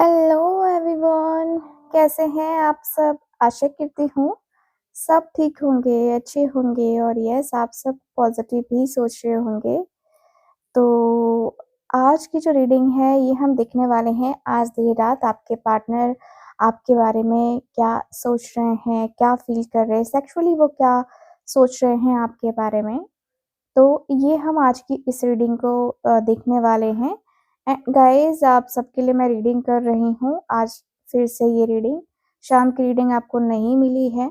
Hello everyone, कैसे हैं आप सब। आशा करती हूँ सब ठीक होंगे, अच्छे होंगे और यस आप सब पॉजिटिव ही सोच रहे होंगे। तो आज की जो रीडिंग है ये हम देखने वाले हैं। आज देर रात आपके पार्टनर आपके बारे में क्या सोच रहे हैं, क्या फील कर रहे हैं, सेक्सुअली वो क्या सोच रहे हैं आपके बारे में। तो ये हम आज की इस रीडिंग को देखने वाले हैं। एंड गाइस आप सबके लिए मैं रीडिंग कर रही हूँ आज फिर से ये रीडिंग। शाम की रीडिंग आपको नहीं मिली है।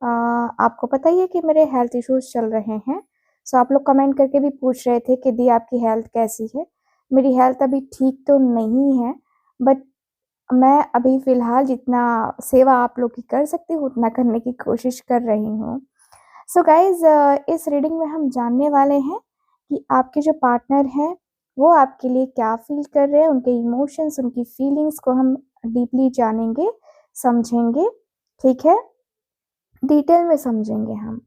आपको पता ही है कि मेरे हेल्थ इश्यूज चल रहे हैं। सो आप लोग कमेंट करके भी पूछ रहे थे कि दी आपकी हेल्थ कैसी है। मेरी हेल्थ अभी ठीक तो नहीं है, बट मैं अभी फ़िलहाल जितना सेवा आप लोग की कर सकती हूँ उतना करने की कोशिश कर रही हूँ। सो गाइज़ इस रीडिंग में हम जानने वाले हैं कि आपके जो पार्टनर हैं वो आपके लिए क्या फ़ील कर रहे हैं, उनके इमोशंस, उनकी फीलिंग्स को हम डीपली जानेंगे, समझेंगे, ठीक है? डिटेल में समझेंगे हम,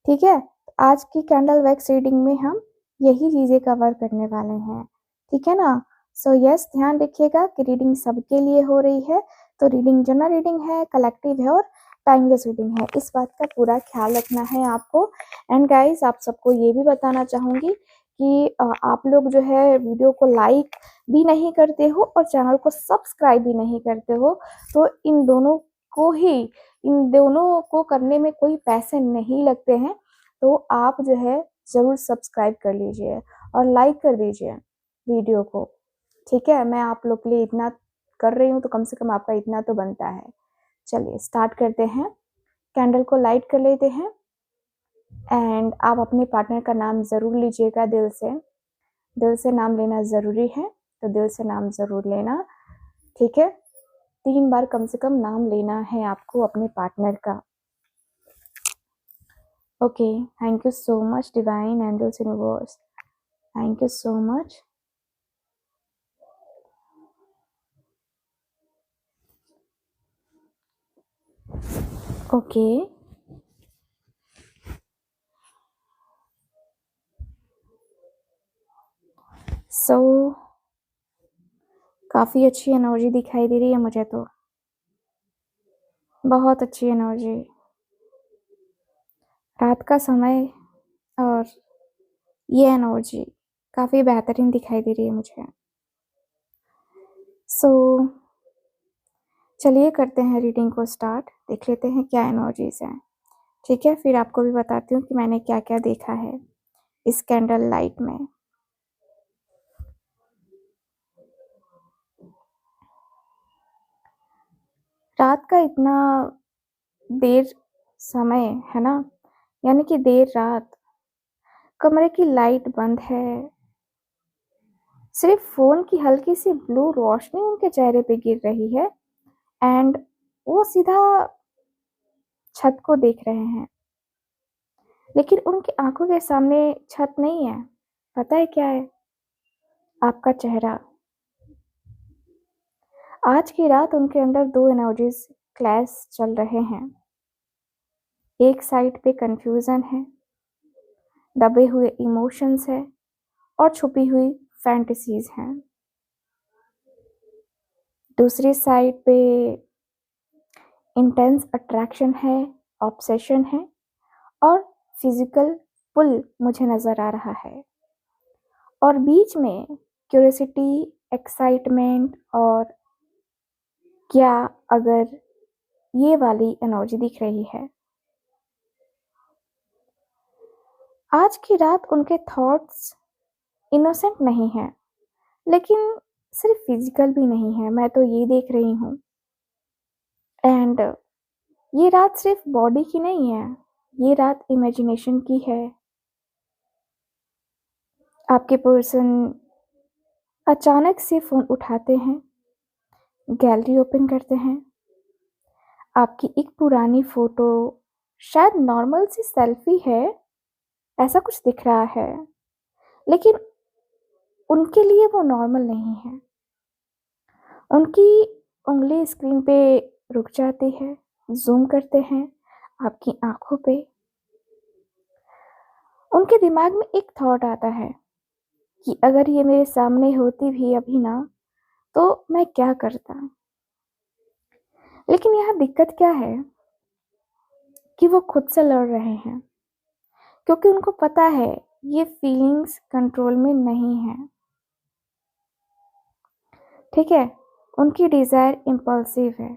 ठीक है? आज की कैंडल वैक्स रीडिंग में हम यही चीज़ें कवर करने वाले हैं, ठीक है ना? सो यस ध्यान रखिएगा कि रीडिंग सबके लिए हो रही है, तो रीडिंग जनरल रीडिंग है, कलेक्टिव है और टाइमलेस रीडिंग है, इस बात का पूरा ख्याल रखना है आपको। एंड गाइस आप सबको ये भी बताना चाहूँगी कि आप लोग जो है वीडियो को लाइक भी नहीं करते हो और चैनल को सब्सक्राइब भी नहीं करते हो, तो इन दोनों को करने में कोई पैसे नहीं लगते हैं, तो आप जो है ज़रूर सब्सक्राइब कर लीजिए और लाइक कर दीजिए वीडियो को, ठीक है? मैं आप लोग के लिए इतना कर रही हूँ तो कम से कम आपका इतना तो बनता है। चलिए स्टार्ट करते हैं। कैंडल को लाइट कर लेते हैं एंड आप अपने पार्टनर का नाम ज़रूर लीजिएगा दिल से नाम लेना ज़रूरी है, तो दिल से नाम ज़रूर लेना, ठीक है? 3 बार कम से कम नाम लेना है आपको अपने पार्टनर का। Okay, thank you so much divine angels universe, thank you so much. Okay, so काफ़ी अच्छी एनर्जी दिखाई दे रही है मुझे तो, बहुत अच्छी एनर्जी। रात का समय और ये एनर्जी काफ़ी बेहतरीन दिखाई दे रही है मुझे। सो चलिए करते हैं रीडिंग को स्टार्ट, देख लेते हैं क्या एनर्जीज़ हैं, ठीक है? फिर आपको भी बताती हूँ कि मैंने क्या-क्या देखा है इस कैंडल लाइट में। रात का इतना देर समय है ना, यानी कि देर रात, कमरे की लाइट बंद है, सिर्फ फ़ोन की हल्की सी ब्लू रोशनी उनके चेहरे पे गिर रही है एंड वो सीधा छत को देख रहे हैं, लेकिन उनकी आंखों के सामने छत नहीं है, पता है क्या है? आपका चेहरा। आज की रात उनके अंदर 2 एनर्जीज क्लैश चल रहे हैं। एक साइड पे कंफ्यूजन है, दबे हुए इमोशंस है और छुपी हुई फैंटेसीज हैं। दूसरी साइड पे इंटेंस अट्रैक्शन है, ऑब्सेशन है और फिजिकल पुल मुझे नज़र आ रहा है। और बीच में क्यूरियोसिटी, एक्साइटमेंट और क्या अगर ये वाली एनर्जी दिख रही है। आज की रात उनके थॉट्स इनोसेंट नहीं हैं, लेकिन सिर्फ फिजिकल भी नहीं है, मैं तो ये देख रही हूँ। एंड ये रात सिर्फ बॉडी की नहीं है, ये रात इमेजिनेशन की है। आपके पर्सन अचानक से फ़ोन उठाते हैं, गैलरी ओपन करते हैं, आपकी एक पुरानी फ़ोटो, शायद नॉर्मल सी सेल्फी है, ऐसा कुछ दिख रहा है, लेकिन उनके लिए वो नॉर्मल नहीं है। उनकी उँगली स्क्रीन पे रुक जाती है, ज़ूम करते हैं आपकी आँखों पे। उनके दिमाग में एक थॉट आता है कि अगर ये मेरे सामने होती भी अभी ना, तो मैं क्या करता। लेकिन यहाँ दिक्कत क्या है कि वो खुद से लड़ रहे हैं, क्योंकि उनको पता है ये फीलिंग्स कंट्रोल में नहीं है। ठीक है, उनकी डिजायर इम्पल्सिव है।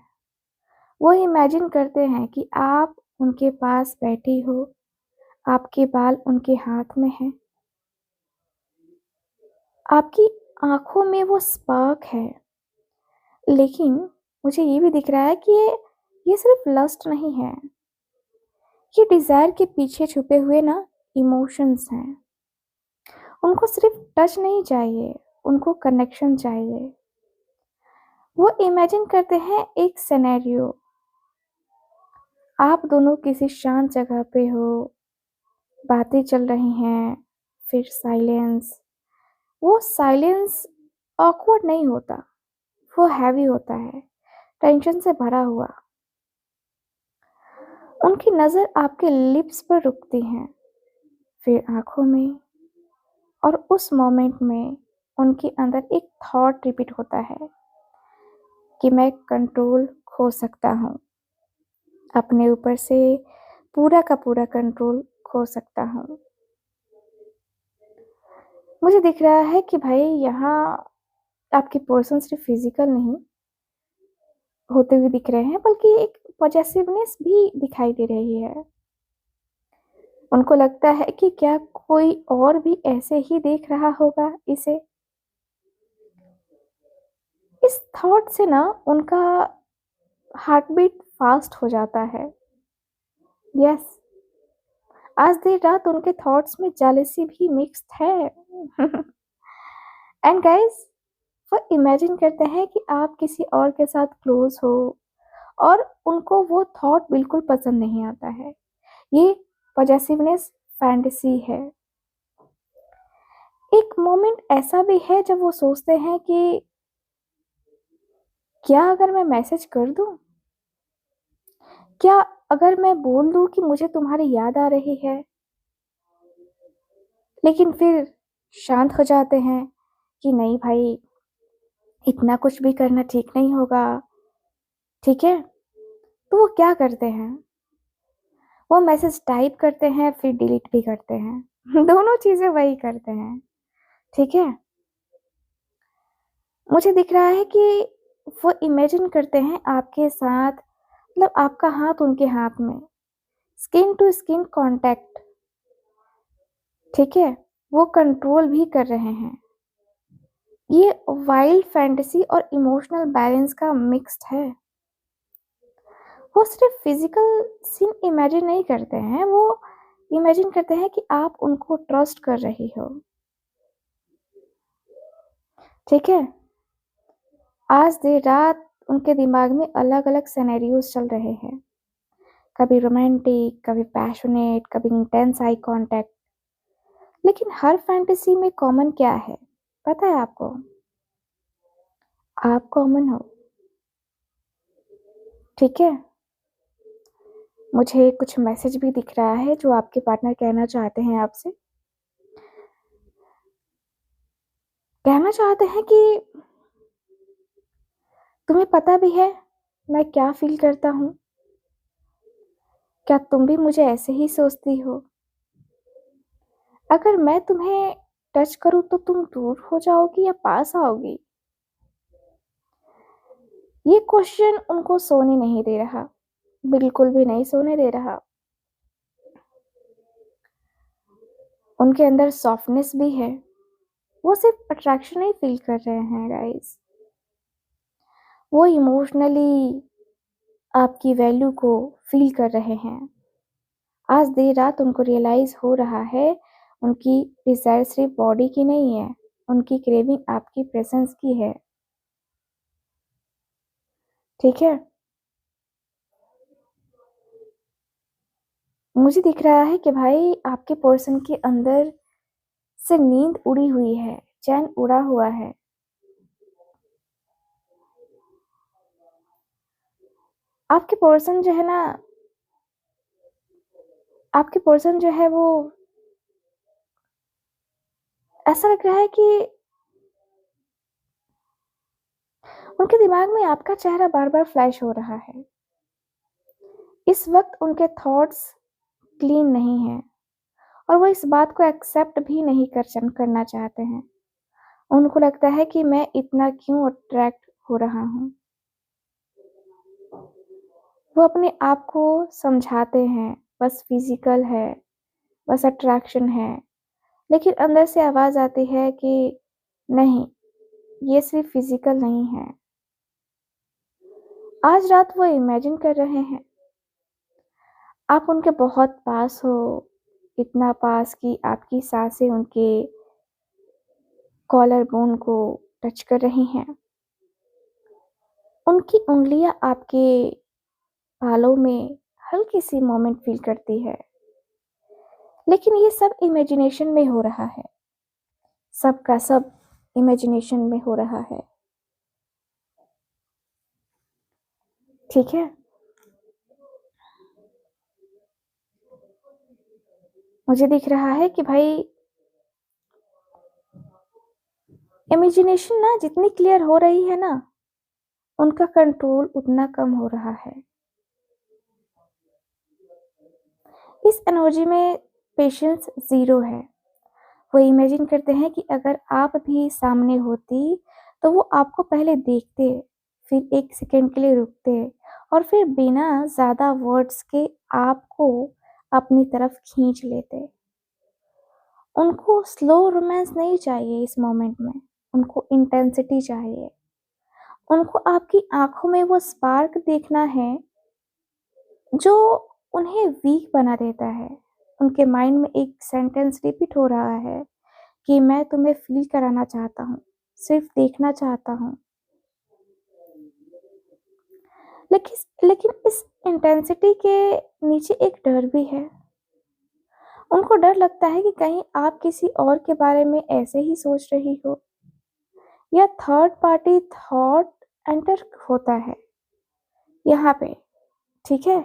वो इमेजिन करते हैं कि आप उनके पास बैठी हो, आपके बाल उनके हाथ में हैं, आपकी आंखों में वो स्पार्क है। लेकिन मुझे ये भी दिख रहा है कि ये सिर्फ लस्ट नहीं है, ये डिजायर के पीछे छुपे हुए ना इमोशंस हैं। उनको सिर्फ टच नहीं चाहिए, उनको कनेक्शन चाहिए। वो इमेजिन करते हैं एक सिनेरियो, आप दोनों किसी शांत जगह पे हो, बातें चल रही हैं, फिर साइलेंस। वो साइलेंस ऑकवर्ड नहीं होता, वो हैवी होता है, टेंशन से भरा हुआ। उनकी नज़र आपके लिप्स पर रुकती है, फिर आंखों में, और उस मोमेंट में उनके अंदर एक थॉट रिपीट होता है कि मैं कंट्रोल खो सकता हूँ, अपने ऊपर से पूरा का पूरा कंट्रोल खो सकता हूँ। मुझे दिख रहा है कि भाई यहाँ आपके पर्सन सिर्फ फिजिकल नहीं होते हुए दिख रहे हैं, बल्कि एक पॉजेसिवनेस भी दिखाई दे रही है। उनको लगता है कि क्या कोई और भी ऐसे ही देख रहा होगा इसे। इस थॉट से ना उनका हार्ट बीट फास्ट हो जाता है। यस, आज देर रात उनके थॉट्स में जेलसी भी मिक्स्ड है। एंड गाइस, वो इमेजिन करते हैं कि आप किसी और के साथ क्लोज हो, और उनको वो थॉट बिल्कुल पसंद नहीं आता है। ये पॉजेसिवनेस फैंटेसी है। एक मोमेंट ऐसा भी है जब वो सोचते हैं कि क्या अगर मैं मैसेज कर दूं, क्या अगर मैं बोल दूं कि मुझे तुम्हारी याद आ रही है, लेकिन फिर शांत हो जाते हैं कि नहीं भाई, इतना कुछ भी करना ठीक नहीं होगा। ठीक है, तो वो क्या करते हैं, वो मैसेज टाइप करते हैं फिर डिलीट भी करते हैं। दोनों चीजें वही करते हैं। ठीक है, मुझे दिख रहा है कि वो इमेजिन करते हैं आपके साथ, मतलब आपका हाथ उनके हाथ में, स्किन टू स्किन कांटेक्ट। ठीक है, वो कंट्रोल भी कर रहे हैं। ये वाइल्ड फैंटेसी और इमोशनल बैलेंस का मिक्स्ड है। वो सिर्फ फिजिकल सीन इमेजिन नहीं करते हैं, वो इमेजिन करते हैं कि आप उनको ट्रस्ट कर रही हो। ठीक है, आज देर रात उनके दिमाग में अलग अलग सिनेरियोज चल रहे हैं, कभी रोमांटिक, कभी पैशनेट, कभी इंटेंस आई कांटेक्ट। लेकिन हर फैंटेसी में कॉमन क्या है पता है आपको? आप कॉमन हो। ठीक है, मुझे कुछ मैसेज भी दिख रहा है जो आपके पार्टनर कहना चाहते हैं आपसे। कहना चाहते हैं कि तुम्हें पता भी है मैं क्या फील करता हूँ, क्या तुम भी मुझे ऐसे ही सोचती हो? अगर मैं तुम्हें टच करूँ तो तुम दूर हो जाओगी या पास आओगी? ये क्वेश्चन उनको सोने नहीं दे रहा, बिल्कुल भी नहीं सोने दे रहा। उनके अंदर सॉफ्टनेस भी है, वो सिर्फ अट्रैक्शन ही फील कर रहे हैं गाइस। वो इमोशनली आपकी वैल्यू को फील कर रहे हैं। आज देर रात उनको रियलाइज हो रहा है उनकी डिजायर सिर्फ बॉडी की नहीं है, उनकी क्रेविंग आपकी प्रेजेंस की है। ठीक है, मुझे दिख रहा है कि भाई आपके पर्सन के अंदर से नींद उड़ी हुई है, चैन उड़ा हुआ है। आपके पर्सन जो है ना, आपके पर्सन जो है वो, ऐसा लग रहा है कि उनके दिमाग में आपका चेहरा बार-बार फ्लैश हो रहा है। इस वक़्त उनके थॉट्स क्लीन नहीं हैं और वो इस बात को एक्सेप्ट भी नहीं करना चाहते हैं। उनको लगता है कि मैं इतना क्यों अट्रैक्ट हो रहा हूँ। वो अपने आप को समझाते हैं, बस फिज़िकल है, बस अट्रैक्शन है, लेकिन अंदर से आवाज़ आती है कि नहीं, ये सिर्फ़ फिज़िकल नहीं है। आज रात वो इमेजिन कर रहे हैं, आप उनके बहुत पास हो, इतना पास कि आपकी साँसें उनके कॉलर बोन को टच कर रही हैं। उनकी उँगलियाँ आपके बालों में हल्की-सी मोमेंट फ़ील करती है। लेकिन ये सब इमेजिनेशन में हो रहा है। सब का सब इमेजिनेशन में हो रहा है। ठीक है? मुझे दिख रहा है कि भाई इमेजिनेशन ना जितनी क्लियर हो रही है ना, उनका कंट्रोल उतना कम हो रहा है। इस एनर्जी में पेशेंस ज़ीरो है। वो इमेजिन करते हैं कि अगर आप भी सामने होती, तो वो आपको पहले देखते, फिर 1 सेकंड के लिए रुकते और फिर बिना ज़्यादा वर्ड्स के आपको अपनी तरफ खींच लेते। उनको स्लो रोमांस नहीं चाहिए इस मोमेंट में, उनको इंटेंसिटी चाहिए। उनको आपकी आँखों में वो स्पार्क देखना है, जो उन्हें वीक बना देता है। उनके माइंड में एक सेंटेंस रिपीट हो रहा है कि मैं तुम्हें फ़ील कराना चाहता हूँ, सिर्फ़ देखना चाहता हूँ। लेकिन इस इंटेंसिटी के नीचे एक डर भी है। उनको डर लगता है कि कहीं आप किसी और के बारे में ऐसे ही सोच रही हो या थर्ड पार्टी थॉट एंटर होता है यहाँ पे, ठीक है?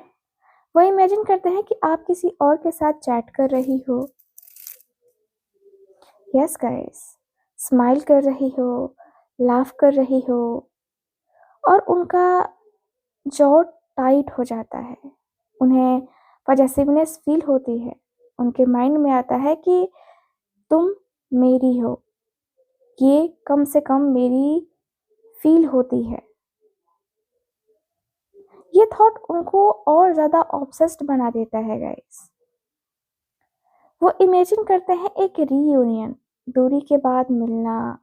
वो इमेजिन करते हैं कि आप किसी और के साथ चैट कर रही हो। यस गाइस, स्माइल कर रही हो, लाफ कर रही हो और उनका जॉ टाइट हो जाता है। उन्हें पॉसेसिवनेस फ़ील होती है। उनके माइंड में आता है कि तुम मेरी हो, ये कम से कम मेरी फ़ील होती है। ये थॉट उनको और ज़्यादा ऑब्सेस्ड बना देता है गाइस। वो इमेजिन करते हैं एक रीयूनियन, दूरी के बाद मिलना,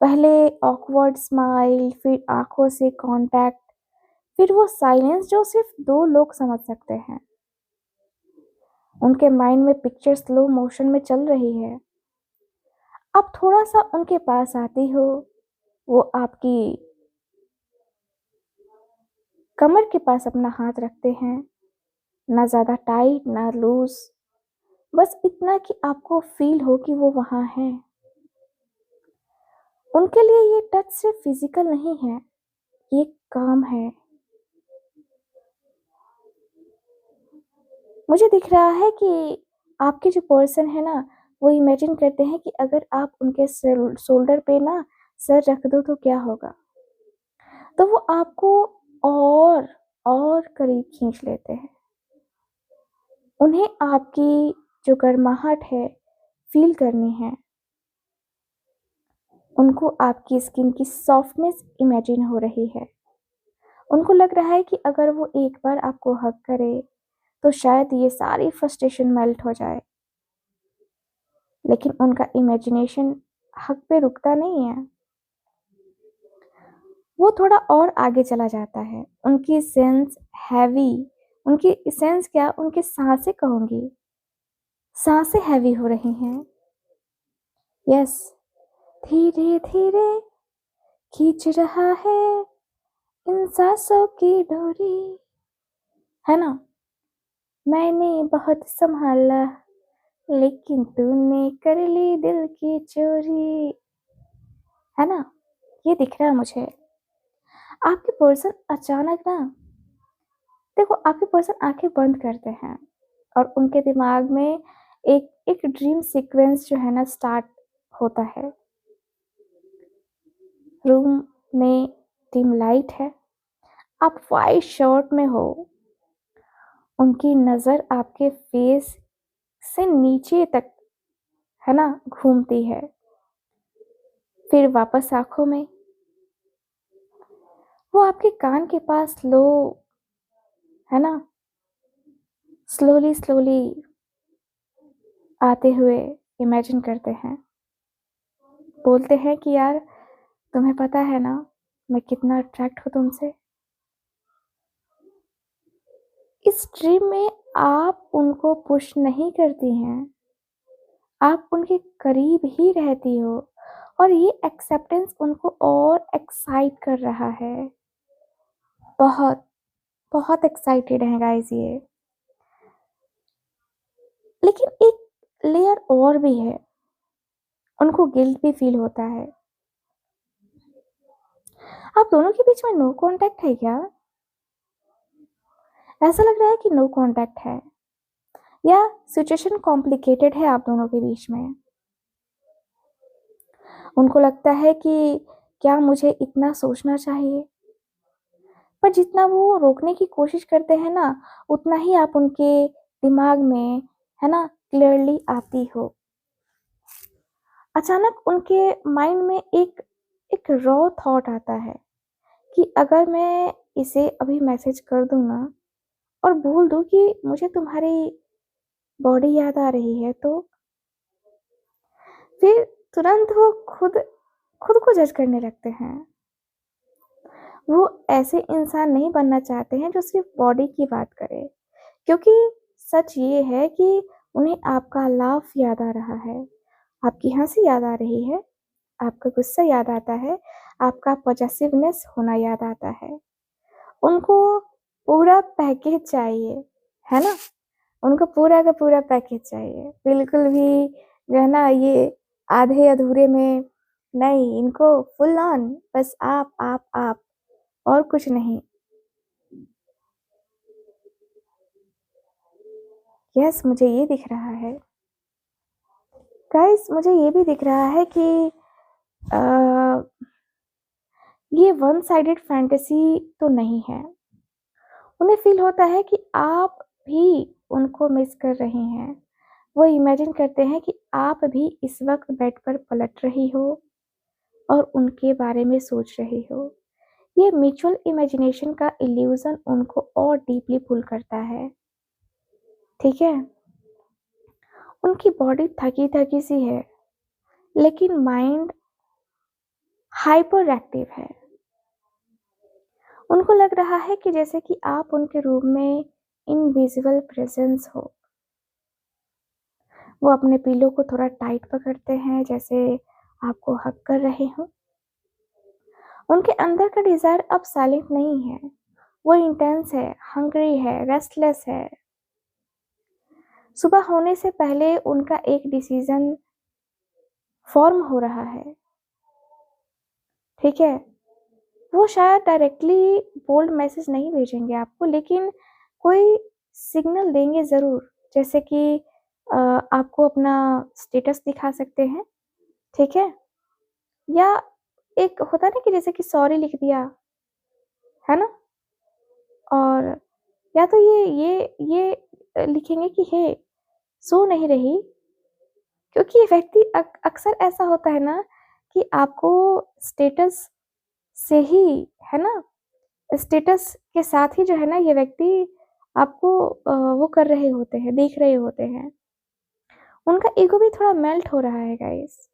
पहले ऑकवर्ड स्माइल, फिर आँखों से कॉन्टैक्ट, फिर वो साइलेंस जो सिर्फ़ 2 लोग समझ सकते हैं। उनके माइंड में पिक्चर स्लो मोशन में चल रही है। आप थोड़ा-सा उनके पास आती हो, वो आपकी कमर के पास अपना हाथ रखते हैं, ना ज़्यादा टाइट, ना लूज़, बस इतना कि आपको फ़ील हो कि वो वहाँ हैं। उनके लिए ये टच सिर्फ़ फ़िज़िकल नहीं है, ये काम है। मुझे दिख रहा है कि आपके जो पर्सन है ना, वो इमेजिन करते हैं कि अगर आप उनके शोल्डर पे ना सर रख दो तो क्या होगा? तो वो आपको और, और करीब खींच लेते हैं। उन्हें आपकी जो गर्माहट है, फ़ील करनी है। उनको आपकी स्किन की सॉफ्टनेस इमेजिन हो रही है। उनको लग रहा है कि अगर वो एक बार आपको हग करे, तो शायद ये सारी फ्रस्ट्रेशन मेल्ट हो जाए। लेकिन उनका इमेजिनेशन हग पे रुकता नहीं है। वो थोड़ा और आगे चला जाता है। उनकी सेंस हैवी, उनकी सेंस क्या, उनकी साँसें कहूँगी, साँसें हैवी हो रही हैं। यस, धीरे-धीरे खींच रहा है इन सांसों की डोरी, है ना? मैंने बहुत सँभाला, लेकिन तूने कर ली दिल की चोरी, है ना? ये दिख रहा है मुझे। आपके पर्सन अचानक ना, देखो आपके पर्सन आँखें बंद करते हैं और उनके दिमाग में एक एक ड्रीम सीक्वेंस जो है ना स्टार्ट होता है। रूम में डिम लाइट है, आप वाइट शर्ट में हो, उनकी नज़र आपके फेस से नीचे तक है ना घूमती है, फिर वापस आंखों में। वो आपके कान के पास लो है ना स्लोली स्लोली आते हुए इमेजिन करते हैं, बोलते हैं कि यार तुम्हें पता है ना मैं कितना अट्रैक्ट हूँ तुमसे। इस ड्रीम में आप उनको पुश नहीं करती हैं, आप उनके करीब ही रहती हो और ये एक्सेप्टेंस उनको और एक्साइट कर रहा है। बहुत बहुत एक्साइटेड हैं गाइस ये। लेकिन एक लेयर और भी है, उनको गिल्ट भी फील होता है। आप दोनों के बीच में नो कांटेक्ट है क्या? ऐसा लग रहा है कि नो कांटेक्ट है या सिचुएशन कॉम्प्लिकेटेड है आप दोनों के बीच में। उनको लगता है कि क्या मुझे इतना सोचना चाहिए, पर जितना वो रोकने की कोशिश करते हैं ना उतना ही आप उनके दिमाग में है ना क्लियरली आती हो। अचानक उनके माइंड में एक एक रॉ थॉट आता है कि अगर मैं इसे अभी मैसेज कर दूं ना और बोल दूं कि मुझे तुम्हारी बॉडी याद आ रही है, तो फिर तुरंत वो खुद खुद को जज करने लगते हैं। वो ऐसे इंसान नहीं बनना चाहते हैं जो सिर्फ बॉडी की बात करे, क्योंकि सच ये है कि उन्हें आपका लाफ याद आ रहा है, आपकी हंसी याद आ रही है, आपका गुस्सा याद आता है, आपका पॉजेसिवनेस होना याद आता है। उनको पूरा पैकेज चाहिए है ना, उनको पूरा का पूरा पैकेज चाहिए, बिल्कुल भी जो है ना ये आधे अधूरे में नहीं, इनको फुल ऑन, बस आप और कुछ नहीं। यस, मुझे ये दिख रहा है गाइस, मुझे ये भी दिख रहा है कि ये वन साइडेड फैंटेसी तो नहीं है। उन्हें फील होता है कि आप भी उनको मिस कर रहे हैं। वो इमेजिन करते हैं कि आप भी इस वक्त बेड पर पलट रही हो और उनके बारे में सोच रही हो। ये म्यूचुअल इमेजिनेशन का इल्यूजन उनको और डीपली पुल करता है। ठीक है, उनकी बॉडी थकी थकी सी है, लेकिन माइंड हाइपर एक्टिव है। उनको लग रहा है कि जैसे कि आप उनके रूम में इनविजिबल प्रेजेंस हो। वो अपने पिलो को थोड़ा टाइट पकड़ते हैं, जैसे आपको हग कर रहे हो। उनके अंदर का डिजायर अब साइलेंट नहीं है, वो इंटेंस है, हंग्री है, रेस्टलेस है। सुबह होने से पहले उनका एक डिसीजन फॉर्म हो रहा है। ठीक है, वो शायद डायरेक्टली बोल्ड मैसेज नहीं भेजेंगे आपको, लेकिन कोई सिग्नल देंगे ज़रूर, जैसे कि आपको अपना स्टेटस दिखा सकते हैं। ठीक है, या एक होता है ना कि जैसे कि सॉरी लिख दिया है ना, और या तो ये लिखेंगे कि हे सो नहीं रही, क्योंकि ये व्यक्ति अक्सर ऐसा होता है ना कि आपको स्टेटस से ही है ना, स्टेटस के साथ ही जो है ना ये व्यक्ति आपको वो कर रहे होते हैं, देख रहे होते हैं। उनका ईगो भी थोड़ा मेल्ट हो रहा है गाइस।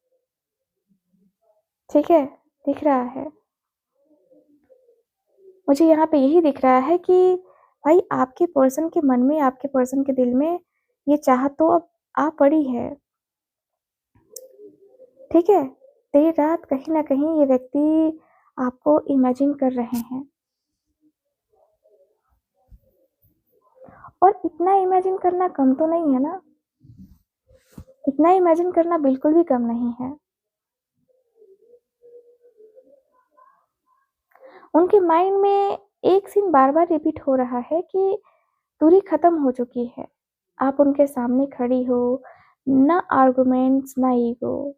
ठीक है, दिख रहा है मुझे यहाँ पे, यही दिख रहा है कि भाई आपके पर्सन के मन में, आपके पर्सन के दिल में ये चाहत तो अब आ पड़ी है। ठीक है, देर रात कहीं ना कहीं ये व्यक्ति आपको इमेजिन कर रहे हैं, और इतना इमेजिन करना कम तो नहीं है ना, इतना इमेजिन करना बिल्कुल भी कम नहीं है। उनके माइंड में एक सीन बार बार रिपीट हो रहा है कि दूरी खत्म हो चुकी है, आप उनके सामने खड़ी हो, ना आर्गुमेंट्स ना ईगो,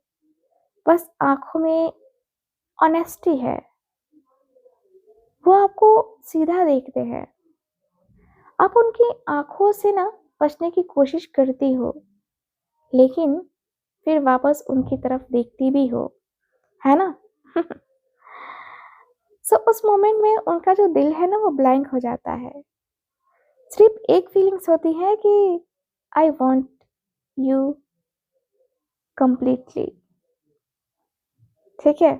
बस आंखों में ऑनेस्टी है। वो आपको सीधा देखते हैं। आप उनकी आंखों से ना बचने की कोशिश करती हो, लेकिन फिर वापस उनकी तरफ देखती भी हो, है ना? सो उस मोमेंट में उनका जो दिल है ना वो ब्लैंक हो जाता है। सिर्फ एक फीलिंग्स होती है कि आई वॉन्ट यू कंप्लीटली। ठीक है।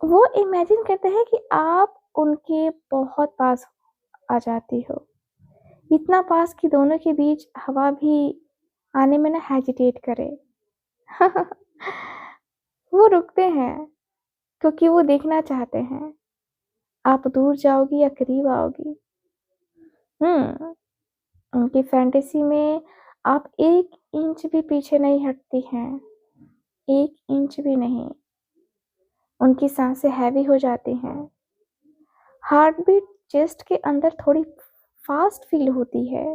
वो इमेजिन करते हैं कि आप उनके बहुत पास आ जाती हो, इतना पास कि दोनों के बीच हवा भी आने में ना हेजिटेट करे। वो रुकते हैं क्योंकि वो देखना चाहते हैं आप दूर जाओगी या करीब आओगी। हम्म उनकी फैंटेसी में आप 1 इंच भी पीछे नहीं हटती हैं, 1 इंच भी नहीं। उनकी सांसें हैवी हो जाती हैं, हार्ट बीट चेस्ट के अंदर थोड़ी फास्ट फील होती है।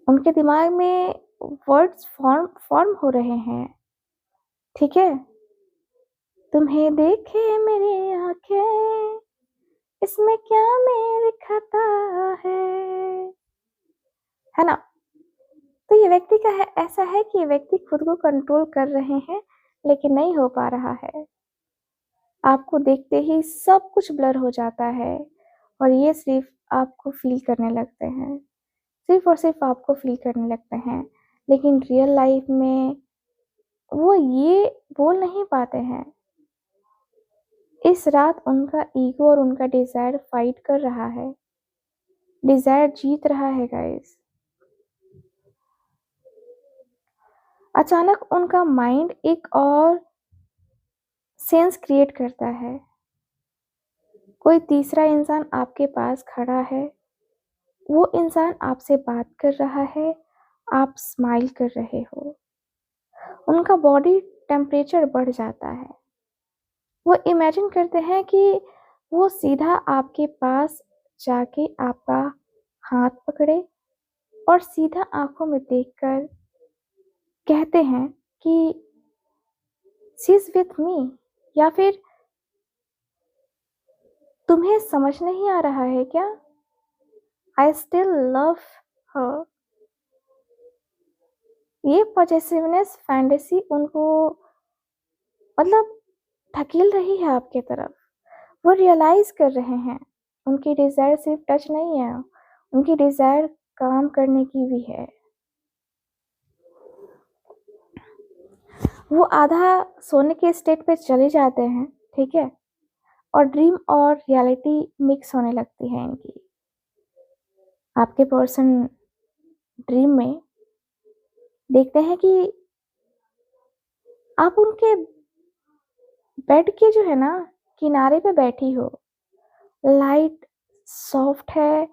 उनके दिमाग में वर्ड्स फॉर्म फॉर्म हो रहे हैं। ठीक है। तुम्हें देखे मेरी आंखें, इसमें क्या मेरी खता है ना? तो ये व्यक्ति का है, ऐसा है कि ये व्यक्ति खुद को कंट्रोल कर रहे हैं लेकिन नहीं हो पा रहा है। आपको देखते ही सब कुछ ब्लर हो जाता है और ये सिर्फ आपको फील करने लगते हैं, सिर्फ और सिर्फ आपको फील करने लगते हैं। लेकिन रियल लाइफ में वो ये बोल नहीं पाते हैं। इस रात उनका ईगो और उनका डिजायर फाइट कर रहा है, डिजायर जीत रहा है गाइस। अचानक उनका माइंड एक और सेंस क्रिएट करता है। कोई तीसरा इंसान आपके पास खड़ा है, वो इंसान आपसे बात कर रहा है, आप स्माइल कर रहे हो, उनका बॉडी टेम्परेचर बढ़ जाता है। वो इमेजिन करते हैं कि वो सीधा आपके पास जाके आपका हाथ पकड़े और सीधा आंखों में देखकर कहते हैं कि शी इज विथ मी, या फिर तुम्हें समझ नहीं आ रहा है क्या, आई स्टिल लव हर। ये पॉजेसिवनेस फैंटेसी उनको मतलब धकेल रही है आपके तरफ। वो रियलाइज कर रहे हैं उनकी डिजायर सिर्फ टच नहीं है, उनकी डिजायर काम करने की भी है। वो आधा सोने के स्टेट पे चले जाते हैं। ठीक है। और ड्रीम और रियलिटी मिक्स होने लगती है इनकी। आपके पर्सन ड्रीम में देखते हैं कि आप उनके बेड के जो है ना किनारे पे बैठी हो, लाइट सॉफ्ट है,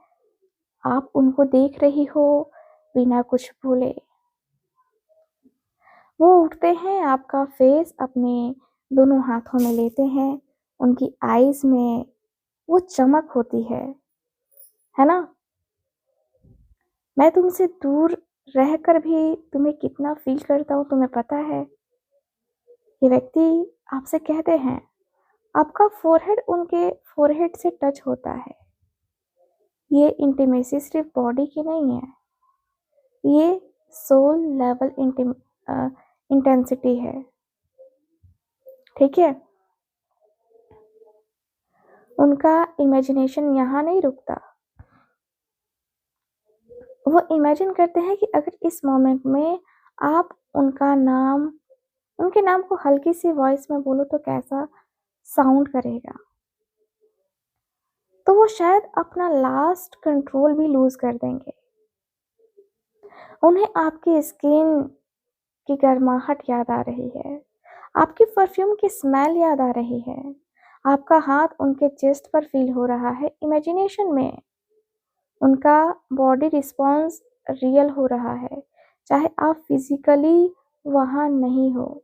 आप उनको देख रही हो बिना कुछ बोले। वो उठते हैं, आपका फेस अपने दोनों हाथों में लेते हैं, उनकी आईज में वो चमक होती है ना? मैं तुमसे दूर रहकर भी तुम्हें कितना फील करता हूँ तुम्हें पता है। ये व्यक्ति आपसे कहते हैं, आपका फोरहेड उनके फोरहेड से टच होता है। ये इंटीमेसी सिर्फ बॉडी की नहीं है, ये सोल लेवल इंटेंसिटी है। ठीक है। उनका इमेजिनेशन यहाँ नहीं रुकता। वो इमेजिन करते हैं कि अगर इस मोमेंट में आप उनके नाम को हल्की सी वॉइस में बोलो तो कैसा साउंड करेगा। तो वो शायद अपना लास्ट कंट्रोल भी लूज कर देंगे। उन्हें आपकी स्किन की गर्माहट याद आ रही है, आपकी परफ्यूम की स्मेल याद आ रही है, आपका हाथ उनके चेस्ट पर फील हो रहा है इमेजिनेशन में। उनका बॉडी रिस्पॉन्स रियल हो रहा है, चाहे आप फिजिकली वहाँ नहीं हो।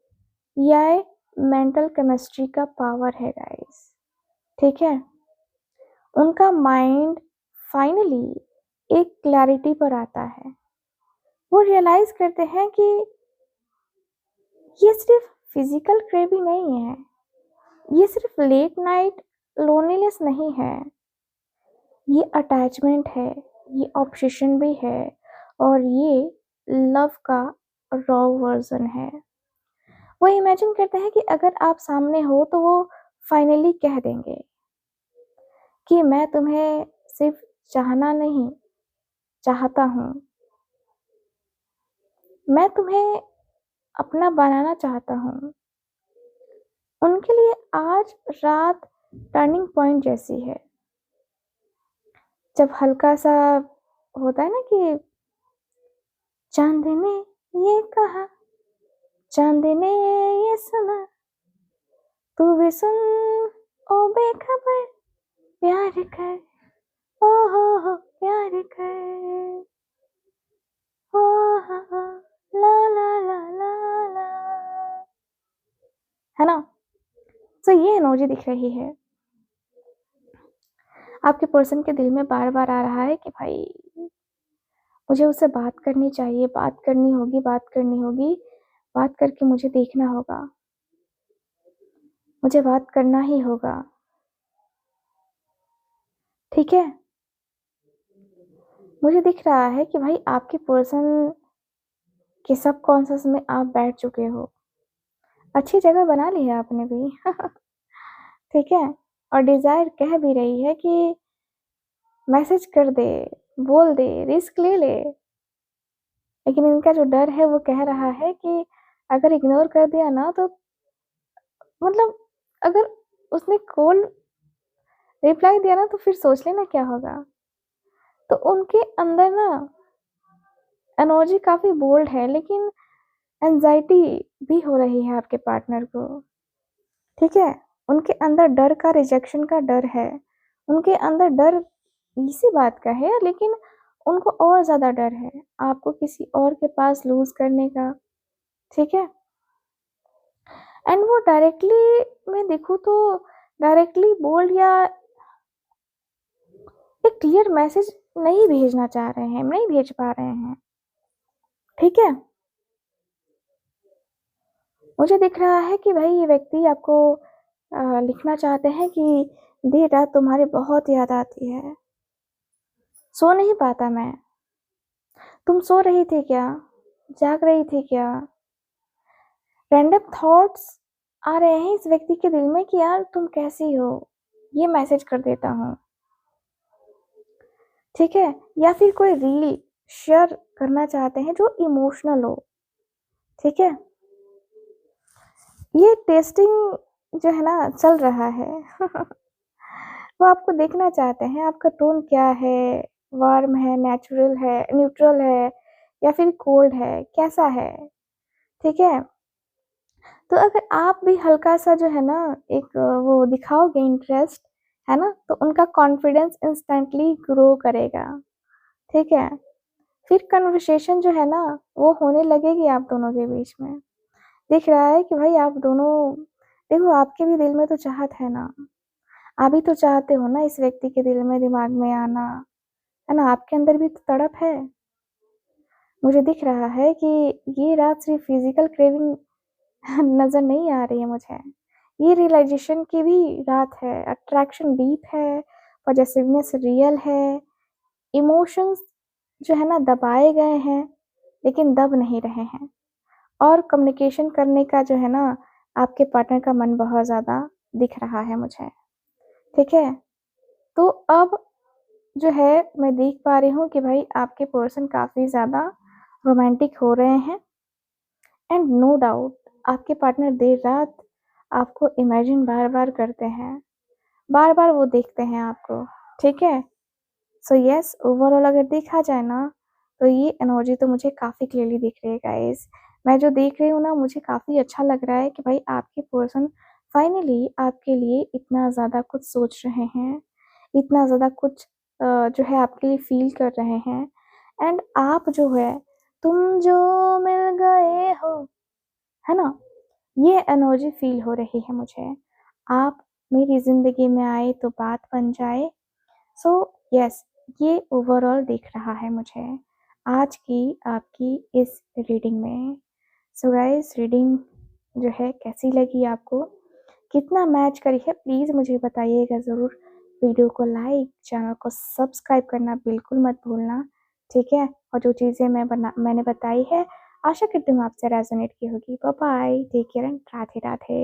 यह मेंटल केमिस्ट्री का पावर है गाइस। ठीक है। उनका माइंड फाइनली एक क्लैरिटी पर आता है। वो रियलाइज करते हैं कि ये सिर्फ फिजिकल क्रेविंग नहीं है, ये सिर्फ लेट नाइट लोनलीनेस नहीं है, ये अटैचमेंट है, ये ऑब्सेशन भी है, और ये लव का रॉ वर्जन है। वो इमेजिन करते हैं कि अगर आप सामने हो तो वो फाइनली कह देंगे कि मैं तुम्हें सिर्फ चाहना नहीं, चाहता हूँ, मैं तुम्हें अपना बनाना चाहता हूँ। उनके लिए आज रात टर्निंग पॉइंट जैसी है, जब हल्का सा होता है ना कि चांद ने ये कहा, चांद ने ये सुना, तू भी सुन ओ बेखबर, प्यार कर, ओ हो प्यार कर, ओ हा ला ला ला ला ला, है ना। तो ये एनर्जी दिख रही है, आपके पर्सन के दिल में बार बार आ रहा है कि भाई मुझे उससे बात करनी चाहिए, बात करनी होगी, बात करनी होगी, बात करके मुझे देखना होगा, मुझे बात करना ही होगा। ठीक है, मुझे दिख रहा है कि भाई आपके पर्सन के सबकॉन्शियस में आप बैठ चुके हो, अच्छी जगह बना ली है आपने भी। ठीक है, और डिजायर कह भी रही है कि मैसेज कर दे, बोल दे, रिस्क ले ले, लेकिन इनका जो डर है वो कह रहा है कि अगर इग्नोर कर दिया ना तो मतलब अगर उसने कॉल रिप्लाई दिया ना तो फिर सोच लेना क्या होगा। तो उनके अंदर ना एनर्जी काफी बोल्ड है, लेकिन एंजाइटी भी हो रही है आपके पार्टनर को। ठीक है, उनके अंदर डर का, रिजेक्शन का डर है, उनके अंदर डर इसी बात का है, लेकिन उनको और ज्यादा डर है आपको किसी और के पास लूज करने का। ठीक है, एंड वो डायरेक्टली मैं देखूँ तो डायरेक्टली बोल्ड या एक क्लियर मैसेज नहीं भेजना चाह रहे हैं, नहीं भेज पा रहे हैं। ठीक है, मुझे दिख रहा है कि भाई ये व्यक्ति आपको लिखना चाहते हैं कि देर रात तुम्हारी बहुत याद आती है, सो नहीं पाता मैं, तुम सो रही थी क्या, जाग रही थी क्या। रैंडम थॉट्स आ रहे हैं इस व्यक्ति के दिल में कि यार तुम कैसी हो, ये मैसेज कर देता हूँ। ठीक है, या फिर कोई रील शेयर करना चाहते हैं जो इमोशनल हो। ठीक है, ये टेस्टिंग जो है ना चल रहा है। वो आपको देखना चाहते हैं आपका टोन क्या है, वार्म है, नेचुरल है, न्यूट्रल है, या फिर कोल्ड है, कैसा है। ठीक है, तो अगर आप भी हल्का सा जो है ना एक वो दिखाओगे इंटरेस्ट, है ना, तो उनका कॉन्फिडेंस इंस्टेंटली ग्रो करेगा। ठीक है, फिर कन्वर्सेशन जो है ना वो होने लगेगी आप दोनों के बीच में। दिख रहा है कि भाई आप दोनों, देखो आपके भी दिल में तो चाहत है ना, आप भी तो चाहते हो ना इस व्यक्ति के दिल में, दिमाग में आना, है ना, आपके अंदर भी तो तड़प है। मुझे दिख रहा है कि ये रात सिर्फ फिजिकल क्रेविंग नजर नहीं आ रही है मुझे, ये रियलाइजेशन की भी रात है, अट्रैक्शन डीप है, पॉजिटिवनेस रियल है, इमोशंस जो है ना दबाए गए हैं लेकिन दब नहीं रहे हैं, और कम्युनिकेशन करने का जो है ना आपके पार्टनर का मन बहुत ज़्यादा दिख रहा है मुझे। ठीक है, तो अब जो है मैं देख पा रही हूँ कि भाई आपके पर्सन काफ़ी ज़्यादा रोमांटिक हो रहे हैं, एंड नो डाउट आपके पार्टनर देर रात आपको इमेजिन बार बार करते हैं, बार बार वो देखते हैं आपको। ठीक है, सो यस ओवरऑल अगर देखा जाए ना तो ये एनर्जी तो मुझे काफ़ी क्लियरली दिख रही है गाइस। मैं जो देख रही हूँ ना मुझे काफ़ी अच्छा लग रहा है कि भाई आपके पर्सन फाइनली आपके लिए इतना ज़्यादा कुछ सोच रहे हैं, इतना ज़्यादा कुछ जो है आपके लिए फील कर रहे हैं, एंड आप जो है तुम जो मिल गए हो, है ना, ये एनर्जी फील हो रही है मुझे। आप मेरी ज़िंदगी में आए तो बात बन जाए। सो यस, ये ओवरऑल दिख रहा है मुझे आज की आपकी इस रीडिंग में। सो गाइस रीडिंग जो है कैसी लगी आपको, कितना मैच करी है, प्लीज़ मुझे बताइएगा ज़रूर। वीडियो को लाइक, चैनल को सब्सक्राइब करना बिल्कुल मत भूलना, ठीक है? और जो चीज़ें मैंने बताई है, आशा करती हूँ आपसे रेज़ोनेट की होगी। Bye bye, take care and Radhe Radhe.